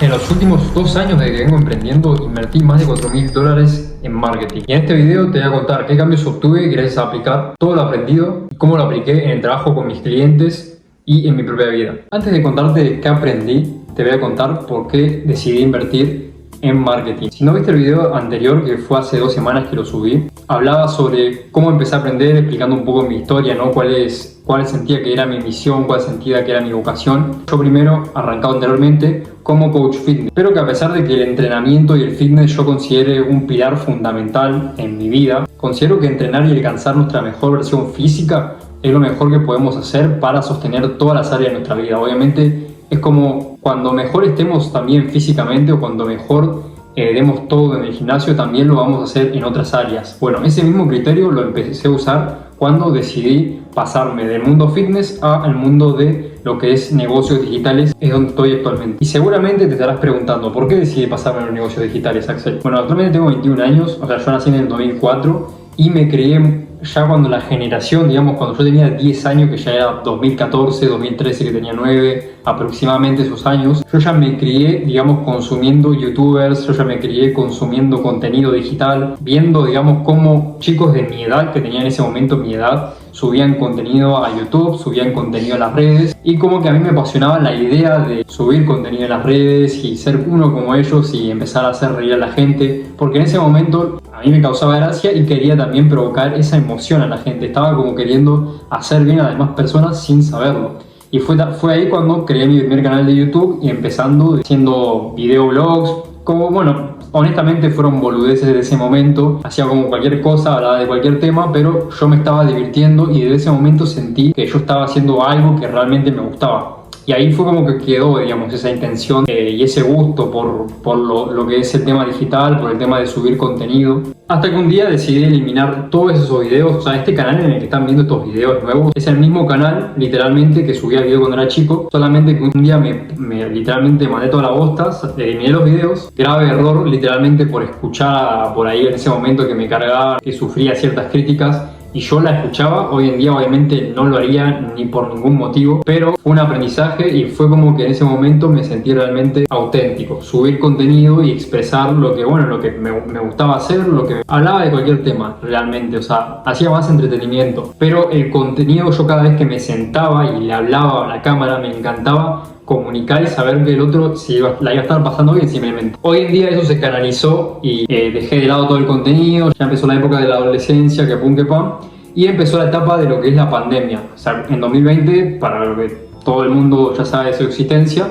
En los últimos 2 años de que vengo emprendiendo, invertí más de $4.000 en marketing. Y en este video te voy a contar qué cambios obtuve gracias a aplicar todo lo aprendido y cómo lo apliqué en el trabajo con mis clientes y en mi propia vida. Antes de contarte qué aprendí, te voy a contar por qué decidí invertir en marketing. Si no viste el video anterior, que fue hace 2 semanas que lo subí, hablaba sobre cómo empecé a aprender, explicando un poco mi historia, ¿no? Cuál sentía que era mi misión, cuál sentía que era mi vocación. Yo primero, arrancado anteriormente, como coach fitness, pero que a pesar de que el entrenamiento y el fitness yo considere un pilar fundamental en mi vida, considero que entrenar y alcanzar nuestra mejor versión física es lo mejor que podemos hacer para sostener todas las áreas de nuestra vida. Obviamente es como cuando mejor estemos también físicamente o cuando mejor demos todo en el gimnasio, también lo vamos a hacer en otras áreas. Bueno, ese mismo criterio lo empecé a usar cuando decidí pasarme del mundo fitness al mundo de lo que es negocios digitales, es donde estoy actualmente. Y seguramente te estarás preguntando, ¿por qué decidí pasarme a los negocios digitales, Axel? Bueno, actualmente tengo 21 años, o sea, yo nací en el 2004 y me crié ya cuando la generación, digamos, cuando yo tenía 10 años, que ya era 2014, 2013, que tenía 9, aproximadamente esos años, yo ya me crié, digamos, consumiendo youtubers, yo ya me crié consumiendo contenido digital, viendo, digamos, cómo chicos de mi edad, que tenían en ese momento mi edad, subían contenido a YouTube, subían contenido a las redes, y como que a mí me apasionaba la idea de subir contenido en las redes y ser uno como ellos y empezar a hacer reír a la gente, porque en ese momento a mí me causaba gracia y quería también provocar esa emoción a la gente. Estaba como queriendo hacer bien a las demás personas sin saberlo. Y fue ahí cuando creé mi primer canal de YouTube y empezando haciendo videoblogs, como bueno, honestamente fueron boludeces de ese momento, hacía como cualquier cosa, hablaba de cualquier tema, pero yo me estaba divirtiendo y desde ese momento sentí que yo estaba haciendo algo que realmente me gustaba. Y ahí fue como que quedó, digamos, esa intención y ese gusto por lo que es el tema digital, por el tema de subir contenido. Hasta que un día decidí eliminar todos esos videos. O sea, este canal en el que están viendo estos videos nuevos es el mismo canal, literalmente, que subía video cuando era chico. Solamente que un día literalmente mandé todas las bostas, eliminé los videos. Grave error, literalmente, por escuchar por ahí en ese momento que me cargaba, que sufría ciertas críticas. Y yo la escuchaba. Hoy en día obviamente no lo haría ni por ningún motivo, pero fue un aprendizaje y fue como que en ese momento me sentí realmente auténtico, subir contenido y expresar lo que me gustaba hacer, lo que hablaba de cualquier tema realmente, o sea, hacía más entretenimiento, pero el contenido, yo cada vez que me sentaba y le hablaba a la cámara me encantaba comunicar y saber que el otro la iba a estar pasando bien simplemente. Hoy en día eso se canalizó y dejé de lado todo el contenido. Ya empezó la época de la adolescencia, que pum que pam, y empezó la etapa de lo que es la pandemia. O sea, en 2020, para lo que todo el mundo ya sabe de su existencia,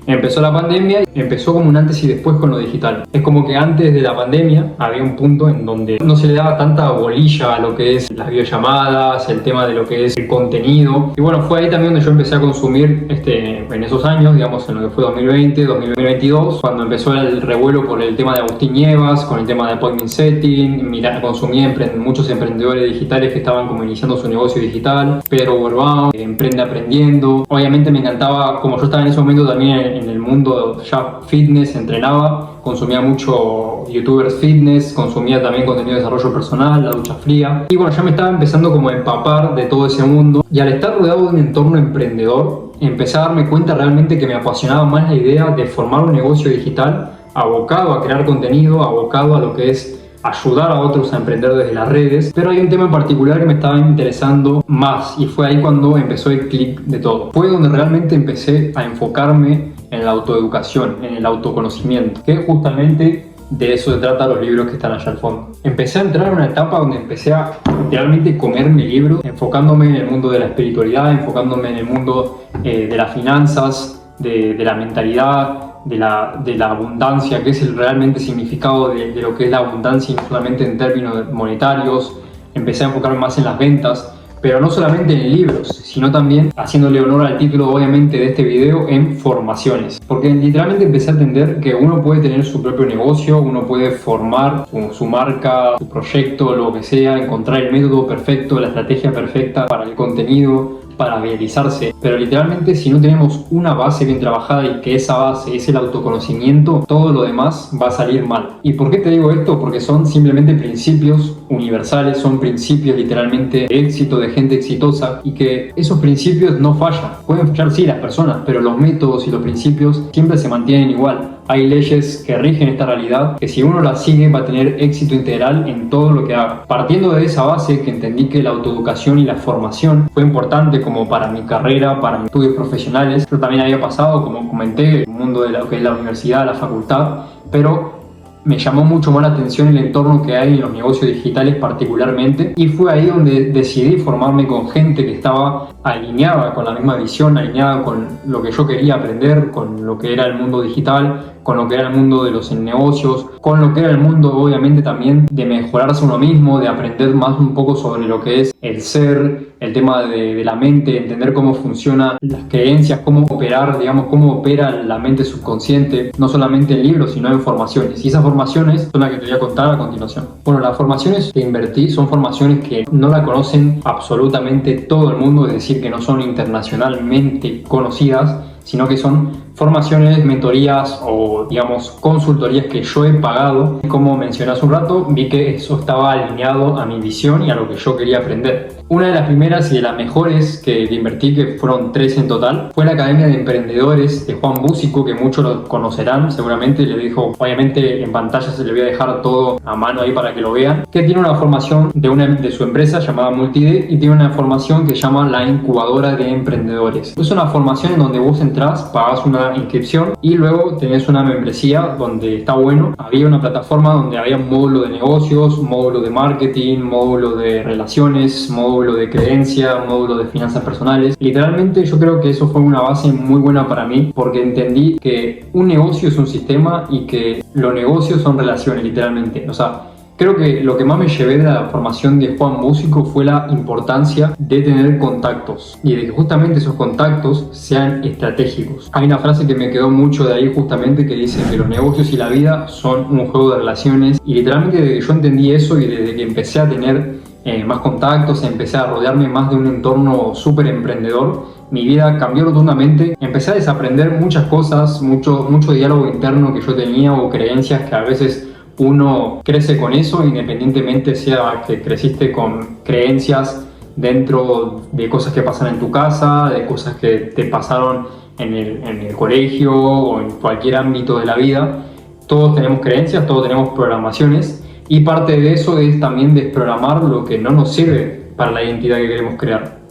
empezó la pandemia y empezó como un antes y después con lo digital. Es como que antes de la pandemia había un punto en donde no se le daba tanta bolilla a lo que es las videollamadas, el tema de lo que es el contenido. Y bueno, fue ahí también donde yo empecé a consumir en esos años, digamos, en lo que fue 2020, 2022, cuando empezó el revuelo por el tema de Agustín Nievas, con el tema de appointment setting. Consumí muchos emprendedores digitales que estaban como iniciando su negocio digital. Pedro Borbón, Emprende Aprendiendo. Obviamente me encantaba, como yo estaba en ese momento también en el mundo ya fitness, entrenaba, consumía mucho youtubers fitness, consumía también contenido de desarrollo personal, la ducha fría, y bueno, ya me estaba empezando como a empapar de todo ese mundo, y al estar rodeado de un entorno emprendedor empecé a darme cuenta realmente que me apasionaba más la idea de formar un negocio digital abocado a crear contenido, abocado a lo que es ayudar a otros a emprender desde las redes. Pero hay un tema en particular que me estaba interesando más y fue ahí cuando empezó el clic de todo. Fue donde realmente empecé a enfocarme en la autoeducación, en el autoconocimiento, que justamente de eso se trata los libros que están allá al fondo. Empecé a entrar en una etapa donde empecé a literalmente comerme libros, enfocándome en el mundo de la espiritualidad, enfocándome en el mundo de las finanzas, de la mentalidad, de la abundancia, que es el realmente significado de lo que es la abundancia, y no solamente en términos monetarios. Empecé a enfocarme más en las ventas, pero no solamente en libros, sino también, haciéndole honor al título obviamente de este video, en formaciones. Porque literalmente empecé a entender que uno puede tener su propio negocio, uno puede formar su marca, su proyecto, lo que sea, encontrar el método perfecto, la estrategia perfecta para el contenido, para viralizarse, pero literalmente si no tenemos una base bien trabajada y que esa base es el autoconocimiento, todo lo demás va a salir mal. ¿Y por qué te digo esto? Porque son simplemente principios universales, son principios literalmente de éxito, de gente exitosa, y que esos principios no fallan. Pueden fallar sí las personas, pero los métodos y los principios siempre se mantienen igual. hay leyes que rigen esta realidad, que si uno las sigue va a tener éxito integral en todo lo que haga. Partiendo de esa base, que entendí que la autoeducación y la formación fue importante como para mi carrera, para mis estudios profesionales. Yo también había pasado, como comenté, el mundo de lo que es la universidad, la facultad, pero me llamó mucho más la atención el entorno que hay en los negocios digitales particularmente, y fue ahí donde decidí formarme con gente que estaba alineada con la misma visión, alineada con lo que yo quería aprender, con lo que era el mundo digital, con lo que era el mundo de los negocios, con lo que era el mundo obviamente también de mejorarse uno mismo, de aprender más un poco sobre lo que es el ser, el tema de la mente, entender cómo funcionan las creencias, cómo operar, digamos, cómo opera la mente subconsciente, no solamente en libros, sino en formaciones. Y esas formaciones son las que te voy a contar a continuación. Bueno, las formaciones que invertí son formaciones que no la conocen absolutamente todo el mundo, es decir, que no son internacionalmente conocidas, sino que son formaciones, mentorías o, digamos, consultorías que yo he pagado. Como mencioné hace un rato, vi que eso estaba alineado a mi visión y a lo que yo quería aprender. Una de las primeras y de las mejores que invertí, que fueron 3 en total, fue la Academia de Emprendedores de Juan Búzico, que muchos lo conocerán seguramente. Le dejo, obviamente en pantalla se le voy a dejar todo a mano ahí para que lo vean, que tiene una formación de su empresa llamada Multide, y tiene una formación que se llama la Incubadora de Emprendedores. Es una formación en donde vos entrás, pagas una inscripción y luego tenés una membresía donde está bueno. Había una plataforma donde había un módulo de negocios, un módulo de marketing, módulo de relaciones, módulo de creencia, un módulo de finanzas personales. Literalmente yo creo que eso fue una base muy buena para mí, porque entendí que un negocio es un sistema y que los negocios son relaciones, literalmente. O sea, creo que lo que más me llevé de la formación de Juan Búzico fue la importancia de tener contactos y de que justamente esos contactos sean estratégicos. Hay una frase que me quedó mucho de ahí justamente, que dice que los negocios y la vida son un juego de relaciones, y literalmente desde que yo entendí eso y desde que empecé a tener más contactos, empecé a rodearme más de un entorno súper emprendedor, mi vida cambió rotundamente. Empecé a desaprender muchas cosas, mucho diálogo interno que yo tenía, o creencias que a veces uno crece con eso, independientemente sea que creciste con creencias dentro de cosas que pasan en tu casa, de cosas que te pasaron en el colegio o en cualquier ámbito de la vida. Todos tenemos creencias, todos tenemos programaciones, y parte de eso es también desprogramar lo que no nos sirve para la identidad que queremos crear.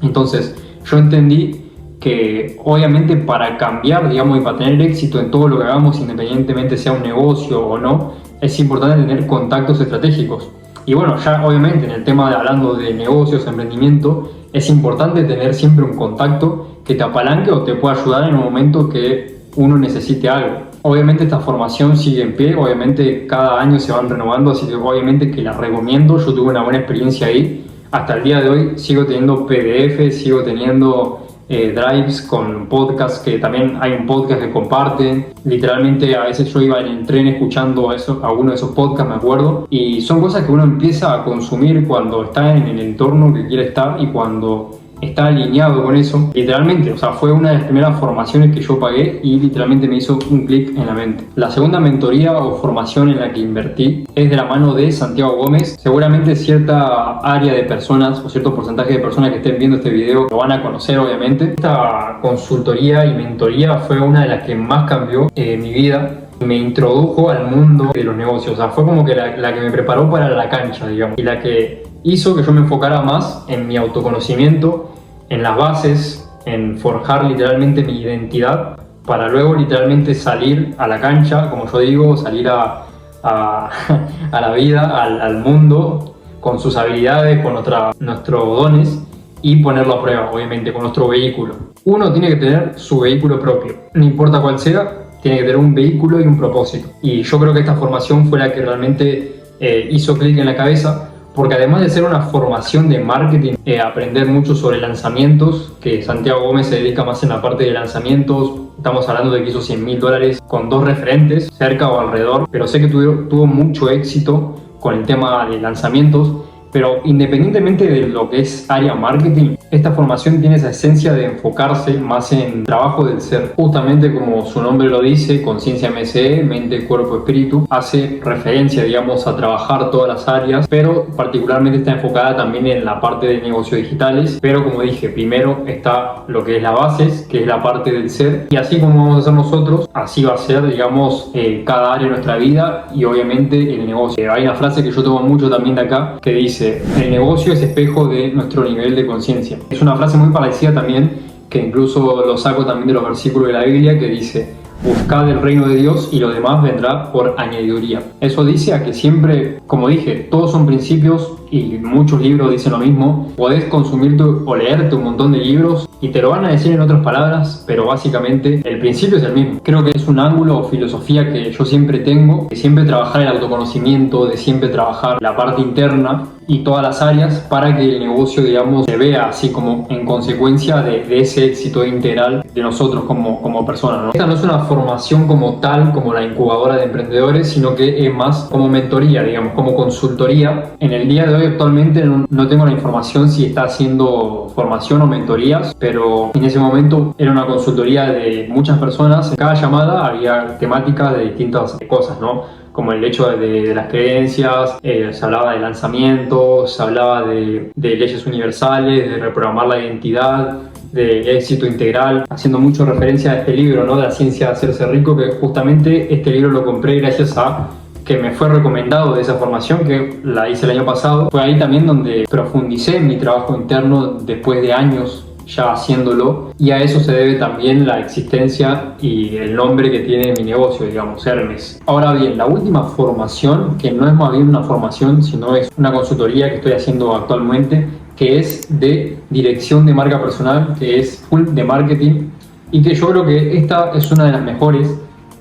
Entonces yo entendí que obviamente para cambiar, digamos, y para tener éxito en todo lo que hagamos, independientemente sea un negocio o no, es importante tener contactos estratégicos. Y bueno, ya obviamente en el tema de hablando de negocios, emprendimiento, es importante tener siempre un contacto que te apalanque o te pueda ayudar en un momento que uno necesite algo. Obviamente esta formación sigue en pie, obviamente cada año se van renovando, así que obviamente que la recomiendo. Yo tuve una buena experiencia ahí. Hasta el día de hoy sigo teniendo PDF, sigo teniendo drives con podcasts, que también hay un podcast que comparten. Literalmente a veces yo iba en el tren escuchando alguno de esos podcasts, me acuerdo, y son cosas que uno empieza a consumir cuando está en el entorno que quiere estar y cuando está alineado con eso. Literalmente, o sea, fue una de las primeras formaciones que yo pagué y literalmente me hizo un clic en la mente. La segunda mentoría o formación en la que invertí es de la mano de Santiago Gómez. Seguramente cierta área de personas o cierto porcentaje de personas que estén viendo este video lo van a conocer, obviamente. Esta consultoría y mentoría fue una de las que más cambió mi vida. Me introdujo al mundo de los negocios, o sea, fue como que la que me preparó para la cancha, digamos, y la que hizo que yo me enfocara más en mi autoconocimiento, en las bases, en forjar literalmente mi identidad, para luego literalmente salir a la cancha, como yo digo, salir a la vida, al mundo, con sus habilidades, con nuestros dones, y ponerlo a prueba, obviamente, con nuestro vehículo. Uno tiene que tener su vehículo propio, no importa cuál sea, tiene que tener un vehículo y un propósito. Y yo creo que esta formación fue la que realmente hizo clic en la cabeza, porque además de ser una formación de marketing, aprender mucho sobre lanzamientos, que Santiago Gómez se dedica más en la parte de lanzamientos. Estamos hablando de que hizo $100.000 con 2 referentes, cerca o alrededor, pero sé que tuvo mucho éxito con el tema de lanzamientos. Pero independientemente de lo que es área marketing, esta formación tiene esa esencia de enfocarse más en trabajo del ser. Justamente como su nombre lo dice, Conciencia MSE, mente, cuerpo, espíritu, hace referencia, digamos, a trabajar todas las áreas, pero particularmente está enfocada también en la parte de negocios digitales. Pero como dije, primero está lo que es la base, que es la parte del ser, y así como vamos a hacer nosotros, así va a ser, digamos, cada área de nuestra vida y obviamente el negocio. Hay una frase que yo tomo mucho también de acá, que dice: el negocio es espejo de nuestro nivel de conciencia. Es una frase muy parecida también, que incluso lo saco también de los versículos de la Biblia, que dice: buscad el reino de Dios y lo demás vendrá por añadiduría. Eso dice a que siempre, como dije, todos son principios y muchos libros dicen lo mismo. Podés consumirte o leerte un montón de libros y te lo van a decir en otras palabras, pero básicamente el principio es el mismo. Creo que es un ángulo o filosofía que yo siempre tengo, de siempre trabajar el autoconocimiento, de siempre trabajar la parte interna y todas las áreas para que el negocio, digamos, se vea así como en consecuencia de ese éxito integral de nosotros como personas, ¿no? Esta no es una formación como tal, como la incubadora de emprendedores, sino que es más como mentoría, digamos, como consultoría. En el día de hoy actualmente no tengo la información si está haciendo formación o mentorías, pero en ese momento era una consultoría de muchas personas. En cada llamada había temáticas de distintas cosas, ¿no? Como el hecho de las creencias, se hablaba de lanzamientos, se hablaba de leyes universales, de reprogramar la identidad, de éxito integral, haciendo mucho referencia a este libro, ¿no? De la ciencia de hacerse rico, que justamente este libro lo compré gracias a que me fue recomendado de esa formación, que la hice el año pasado. Fue ahí también donde profundicé en mi trabajo interno después de años ya haciéndolo, y a eso se debe también la existencia y el nombre que tiene mi negocio, digamos, Hermes. Ahora bien, la última formación, que no es más bien una formación, sino es una consultoría que estoy haciendo actualmente, que es de dirección de marca personal, que es full de marketing, y que yo creo que esta es una de las mejores,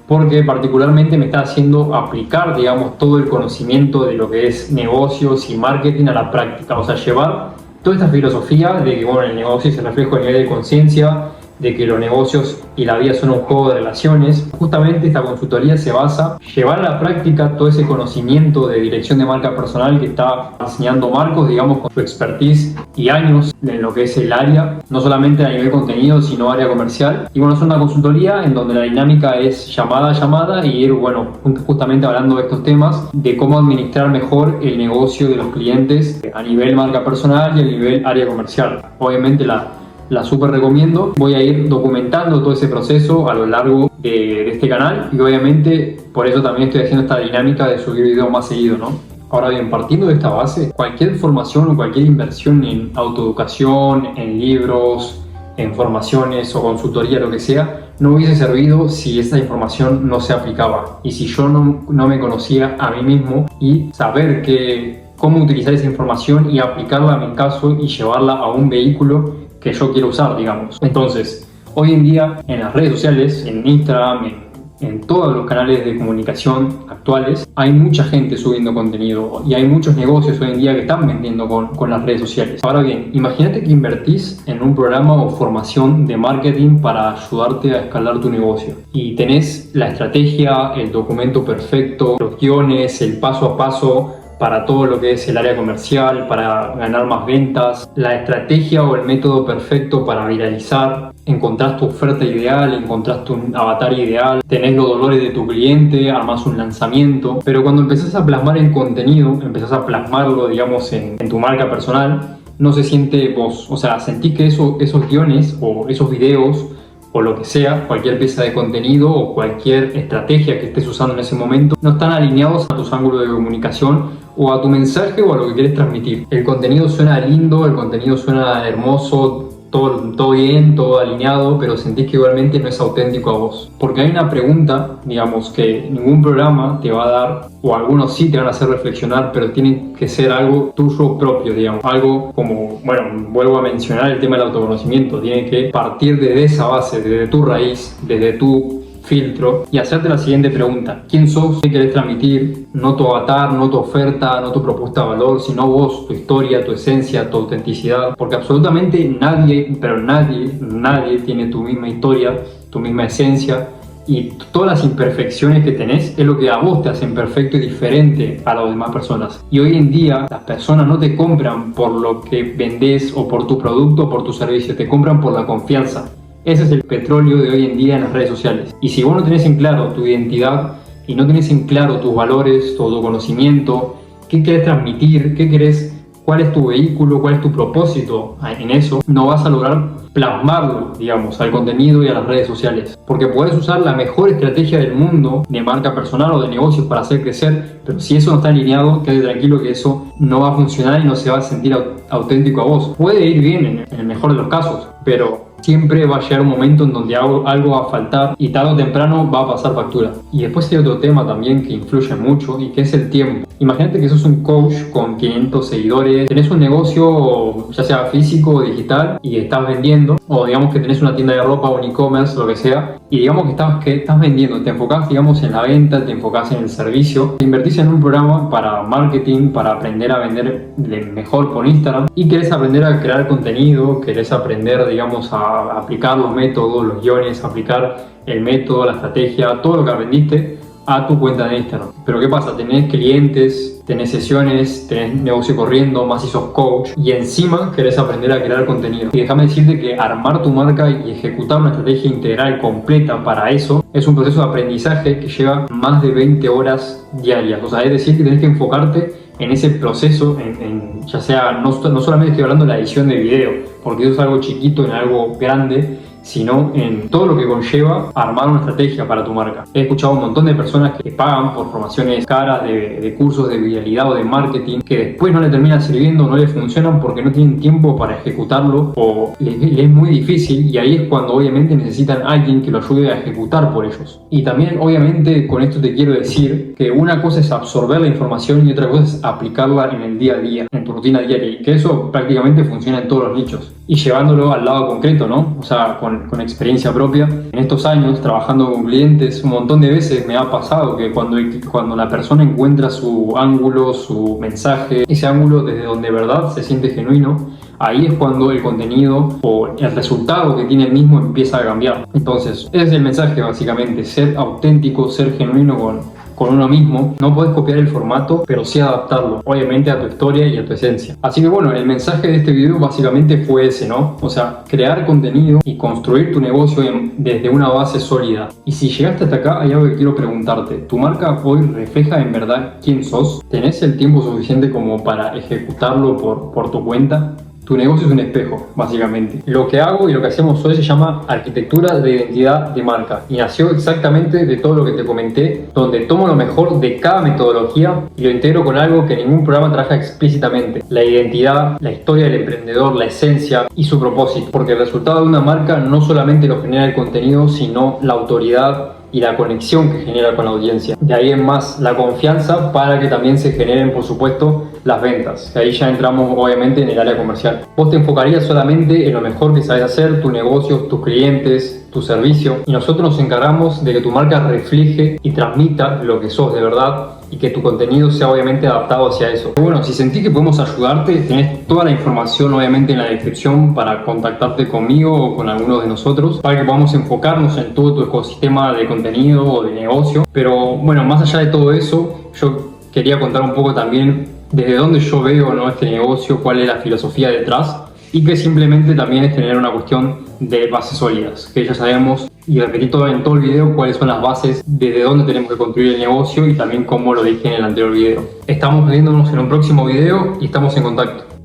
porque particularmente me está haciendo aplicar, digamos, todo el conocimiento de lo que es negocios y marketing a la práctica. O sea, llevar toda esta filosofía de que, bueno, el negocio es el reflejo del nivel de conciencia, de que los negocios y la vida son un juego de relaciones. Justamente esta consultoría se basa en llevar a la práctica todo ese conocimiento de dirección de marca personal que está enseñando Marcos, digamos, con su expertise y años en lo que es el área, no solamente a nivel contenido, sino área comercial. Y bueno, es una consultoría en donde la dinámica es llamada a llamada y ir, bueno, justamente hablando de estos temas, de cómo administrar mejor el negocio de los clientes a nivel marca personal y a nivel área comercial. Obviamente la súper recomiendo. Voy a ir documentando todo ese proceso a lo largo de este canal y obviamente por eso también estoy haciendo esta dinámica de subir videos más seguido, ¿no? Ahora bien, partiendo de esta base, cualquier formación o cualquier inversión en autoeducación, en libros, en formaciones o consultoría, lo que sea, no hubiese servido si esa información no se aplicaba y si yo no me conocía a mí mismo y saber cómo utilizar esa información y aplicarla a mi caso y llevarla a un vehículo que yo quiero usar, digamos. Entonces, hoy en día en las redes sociales, en Instagram, en todos los canales de comunicación actuales, hay mucha gente subiendo contenido y hay muchos negocios hoy en día que están vendiendo con las redes sociales. Ahora bien, imagínate que invertís en un programa o formación de marketing para ayudarte a escalar tu negocio y tenés la estrategia, el documento perfecto, los guiones, el paso a paso para todo lo que es el área comercial, para ganar más ventas, la estrategia o el método perfecto para viralizar, encontrás tu oferta ideal, encontrás tu avatar ideal, tenés los dolores de tu cliente, armás un lanzamiento, pero cuando empezás a plasmar el contenido, empezás a plasmarlo, digamos, en tu marca personal, no se siente vos, o sea, sentís que esos guiones o esos videos o lo que sea, cualquier pieza de contenido o cualquier estrategia que estés usando en ese momento, no están alineados a tus ángulos de comunicación o a tu mensaje o a lo que quieres transmitir. El contenido suena lindo, el contenido suena hermoso, todo bien, todo alineado, pero sentís que igualmente no es auténtico a vos. Porque hay una pregunta, digamos, que ningún programa te va a dar, o algunos sí te van a hacer reflexionar, pero tiene que ser algo tuyo propio, digamos. Algo como, bueno, vuelvo a mencionar el tema del autoconocimiento, tiene que partir desde esa base, desde tu raíz, desde tu filtro y hacerte la siguiente pregunta: ¿quién sos? ¿Qué querés transmitir? No tu avatar, no tu oferta, no tu propuesta de valor, sino vos, tu historia, tu esencia, tu autenticidad, porque absolutamente nadie, pero nadie tiene tu misma historia, tu misma esencia y todas las imperfecciones que tenés es lo que a vos te hacen perfecto y diferente a las demás personas. Y hoy en día las personas no te compran por lo que vendés o por tu producto o por tu servicio, te compran por la confianza. Ese es el petróleo de hoy en día en las redes sociales. Y si vos no tenés en claro tu identidad y no tenés en claro tus valores, todo tu conocimiento, qué querés transmitir, qué querés, cuál es tu vehículo, cuál es tu propósito en eso, no vas a lograr plasmarlo, digamos, al contenido y a las redes sociales. Porque puedes usar la mejor estrategia del mundo de marca personal o de negocios para hacer crecer, pero si eso no está alineado, quédate tranquilo que eso no va a funcionar y no se va a sentir auténtico a vos. Puede ir bien en el mejor de los casos, pero siempre va a llegar un momento en donde algo va a faltar y tarde o temprano va a pasar factura. Y después hay otro tema también que influye mucho y que es el tiempo. Imagínate que sos un coach con 500 seguidores, tenés un negocio ya sea físico o digital y estás vendiendo, o digamos que tenés una tienda de ropa o un e-commerce, lo que sea, y digamos que estás vendiendo, te enfocás digamos en la venta, te enfocás en el servicio, te invertís en un programa para marketing, para aprender a vender mejor por Instagram y querés aprender a crear contenido, querés aprender digamos a aplicar los métodos, los guiones, aplicar el método, la estrategia, todo lo que aprendiste a tu cuenta de Instagram. Pero ¿qué pasa? Tenés clientes, tenés sesiones, tenés negocio corriendo, más si sos coach y encima querés aprender a crear contenido. Y déjame decirte que armar tu marca y ejecutar una estrategia integral completa para eso es un proceso de aprendizaje que lleva más de 20 horas diarias. O sea, es decir que tenés que enfocarte en ese proceso, ya sea, no solamente estoy hablando de la edición de video, porque eso es algo chiquito, en algo grande, sino en todo lo que conlleva armar una estrategia para tu marca. He escuchado un montón de personas que pagan por formaciones caras de cursos de viralidad o de marketing que después no le terminan sirviendo, no le funcionan porque no tienen tiempo para ejecutarlo o les es muy difícil, y ahí es cuando obviamente necesitan a alguien que lo ayude a ejecutar por ellos. Y también obviamente con esto te quiero decir que una cosa es absorber la información y otra cosa es aplicarla en el día a día, en tu rutina diaria, y que eso prácticamente funciona en todos los nichos. Y llevándolo al lado concreto, ¿no? O sea, con experiencia propia. En estos años, trabajando con clientes, un montón de veces me ha pasado que cuando la persona encuentra su ángulo, su mensaje, ese ángulo desde donde de verdad se siente genuino, ahí es cuando el contenido o el resultado que tiene el mismo empieza a cambiar. Entonces, ese es el mensaje básicamente, ser auténtico, ser genuino con uno mismo. No puedes copiar el formato, pero sí adaptarlo, obviamente a tu historia y a tu esencia. Así que bueno, el mensaje de este video básicamente fue ese, ¿no? O sea, crear contenido y construir tu negocio desde una base sólida. Y si llegaste hasta acá, hay algo que quiero preguntarte. ¿Tu marca hoy refleja en verdad quién sos? ¿Tenés el tiempo suficiente como para ejecutarlo por tu cuenta? Tu negocio es un espejo, básicamente. Lo que hago y lo que hacemos hoy se llama arquitectura de identidad de marca y nació exactamente de todo lo que te comenté, donde tomo lo mejor de cada metodología y lo integro con algo que ningún programa trabaja explícitamente: la identidad, la historia del emprendedor, la esencia y su propósito, porque el resultado de una marca no solamente lo genera el contenido, sino la autoridad y la conexión que genera con la audiencia. De ahí en más la confianza para que también se generen, por supuesto, las ventas. Ahí ya entramos obviamente en el área comercial. Vos te enfocarías solamente en lo mejor que sabes hacer, tu negocio, tus clientes, tu servicio, y nosotros nos encargamos de que tu marca refleje y transmita lo que sos de verdad y que tu contenido sea obviamente adaptado hacia eso. Bueno, si sentís que podemos ayudarte, tenés toda la información obviamente en la descripción para contactarte conmigo o con alguno de nosotros para que podamos enfocarnos en todo tu ecosistema de contenido o de negocio. Pero bueno, más allá de todo eso, yo quería contar un poco también desde dónde yo veo, ¿no?, este negocio, cuál es la filosofía detrás, y que simplemente también es tener una cuestión de bases sólidas, que ya sabemos, y repetí en todo el video cuáles son las bases, desde dónde tenemos que construir el negocio y también cómo lo dije en el anterior video. Estamos viéndonos en un próximo video y estamos en contacto.